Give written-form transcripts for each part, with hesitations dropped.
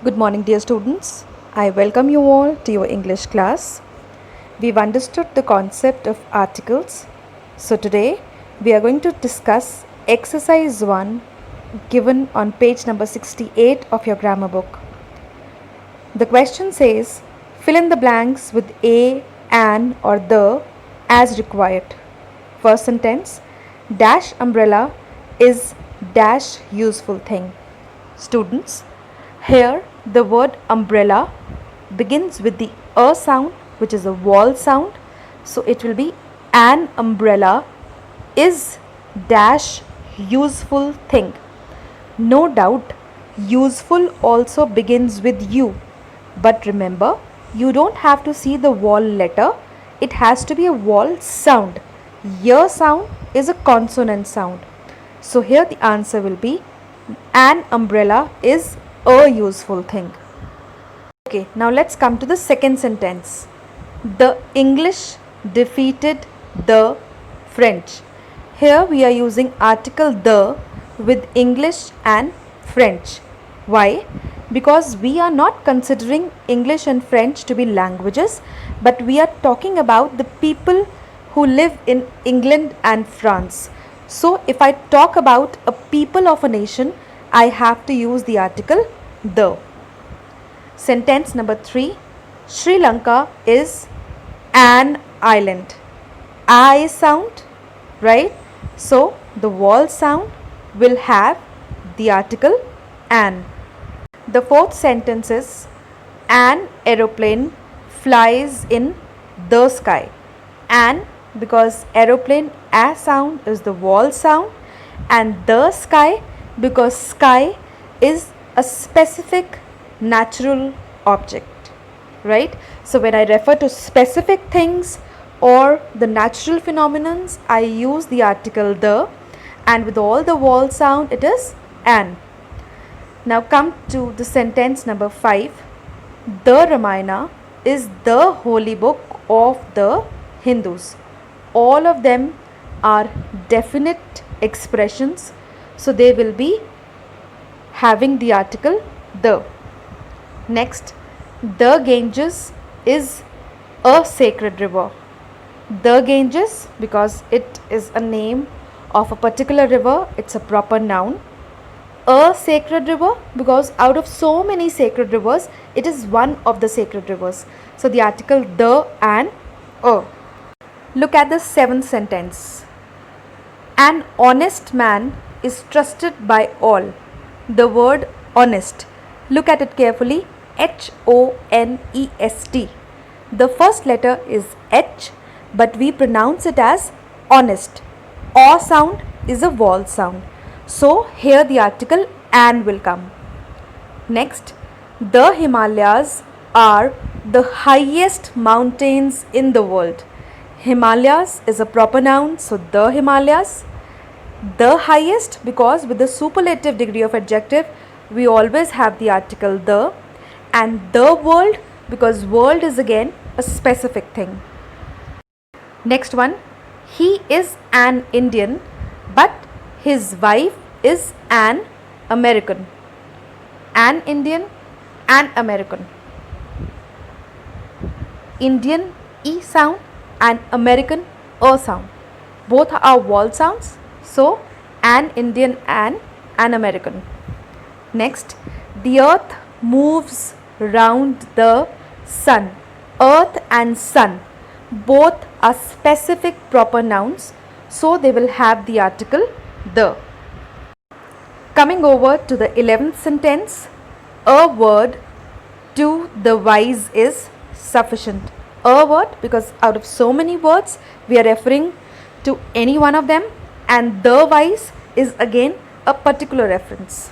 Good morning, dear students. I welcome you all to your English class. We've understood the concept of articles. So, today we are going to discuss exercise 1 given on page number 68 of your grammar book. The question says fill in the blanks with a, an, or the as required. First sentence dash umbrella is dash useful thing. Students, here the word umbrella begins with the a sound, which is a vowel sound. So it will be an umbrella is dash useful thing. No doubt, useful also begins with U. But remember, you don't have to see the vowel letter. It has to be a vowel sound. Y sound is a consonant sound. So here the answer will be an umbrella is a useful thing. Okay, now let's come to the second sentence. The English defeated the French. Here we are using article the with English and French. Why? Because we are not considering English and French to be languages, but we are talking about the people who live in England and France. So if I talk about a people of a nation, I have to use the article the. Sentence number 3. Sri Lanka is an island. I sound, right? So the vowel sound will have the article an. The fourth sentence is an aeroplane flies in the sky. An, because aeroplane a sound is the vowel sound, and the sky because sky is a specific natural object, right? So when I refer to specific things or the natural phenomenons, I use the article the, and with all the vowel sound it is an. Now come to the sentence number 5. The Ramayana is the holy book of the Hindus. All of them are definite expressions, so they will be having the article the. Next, the Ganges is a sacred river. The Ganges, because it is a name of a particular river, it's a proper noun. A sacred river, because out of so many sacred rivers, it is one of the sacred rivers. So the article the and a. Look at the seventh sentence. An honest man is trusted by all. The word honest, look at it carefully, Honest. The first letter is H, but we pronounce it as honest. O sound is a vowel sound. So here the article an will come. Next, the Himalayas are the highest mountains in the world. Himalayas is a proper noun, so the Himalayas. The highest, because with the superlative degree of adjective, we always have the article the, and the world, because world is again a specific thing. Next one, he is an Indian, but his wife is an American. An Indian, an American. Indian E sound and American A sound. Both are vowel sounds. So, an Indian and an American. Next, the earth moves round the sun. Earth and sun both are specific proper nouns. So, they will have the article the. Coming over to the 11th sentence, a word to the wise is sufficient. A word, because out of so many words, we are referring to any one of them, and the wise is again a particular reference.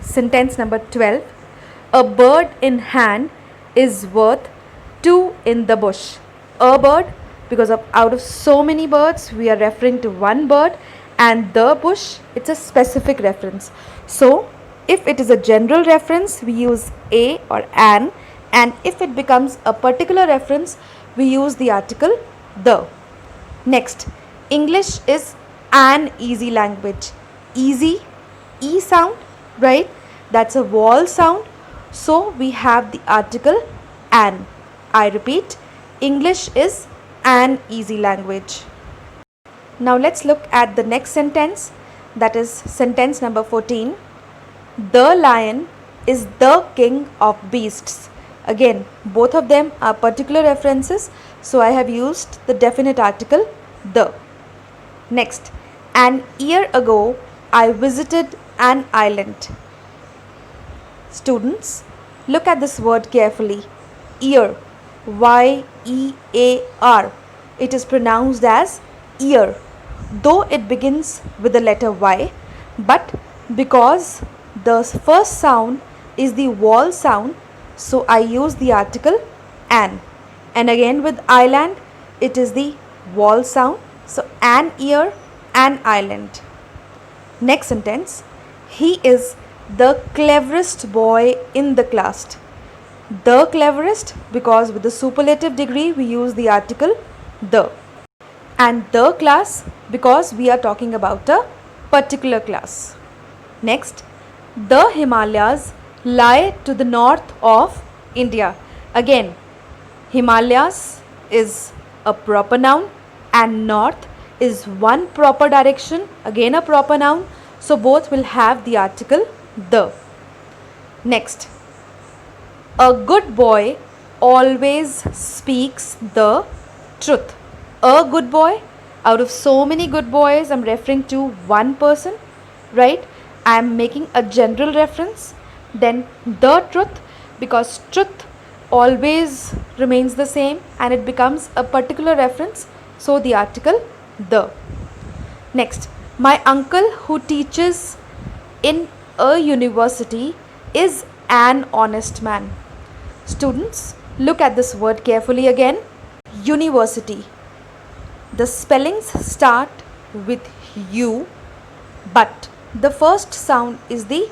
Sentence number 12. A bird in hand is worth two in the bush. A bird, because of out of so many birds, we are referring to one bird, and the bush, it's a specific reference. So if it is a general reference, we use a or an, and if it becomes a particular reference, we use the article the. Next, English is an easy language. Easy, E sound, right? That's a vowel sound. So we have the article an. I repeat, English is an easy language. Now let's look at the next sentence, that is sentence number 14. The lion is the king of beasts. Again, both of them are particular references, so I have used the definite article the. Next, an year ago I visited an island. Students, look at this word carefully. Year, Y-E-A-R. It is pronounced as ear, though it begins with the letter Y, but because the first sound is the vowel sound, so I use the article an. And again with island, it is the vowel sound, so an ear, an island. Next sentence, he is the cleverest boy in the class. The cleverest, because with the superlative degree we use the article the. And the class, because we are talking about a particular class. Next, the Himalayas lie to the north of India. Again, Himalayas is a proper noun and north is one proper direction, again a proper noun, so both will have the article the. Next, a good boy always speaks the truth. A good boy, out of so many good boys, I'm referring to one person, right? I am making a general reference. Then the truth, because truth always remains the same and it becomes a particular reference, so the article the. Next, my uncle who teaches in a university is an honest man. Students, look at this word carefully again. University. The spellings start with U, but the first sound is the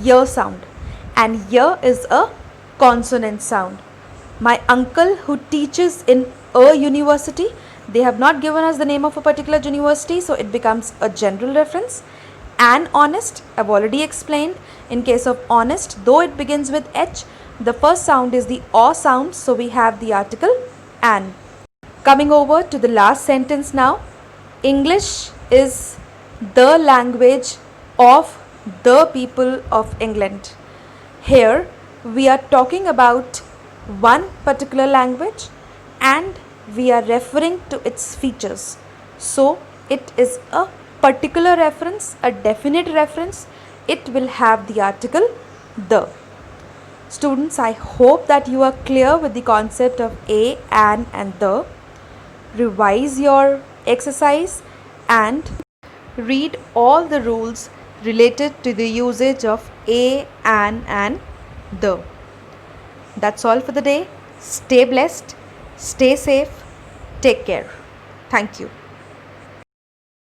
y sound, and y is a consonant sound. My uncle who teaches in a university, they have not given us the name of a particular university, so it becomes a general reference. An honest, I've already explained. In case of honest, though it begins with H, the first sound is the O sound, so we have the article an. Coming over to the last sentence now. English is the language of the people of England. Here we are talking about one particular language and we are referring to its features. So it is a particular reference, a definite reference. It will have the article the. Students, I hope that you are clear with the concept of a, an and the. Revise your exercise and read all the rules related to the usage of a, an and the. That's all for the day. Stay blessed, stay safe, take care. Thank you.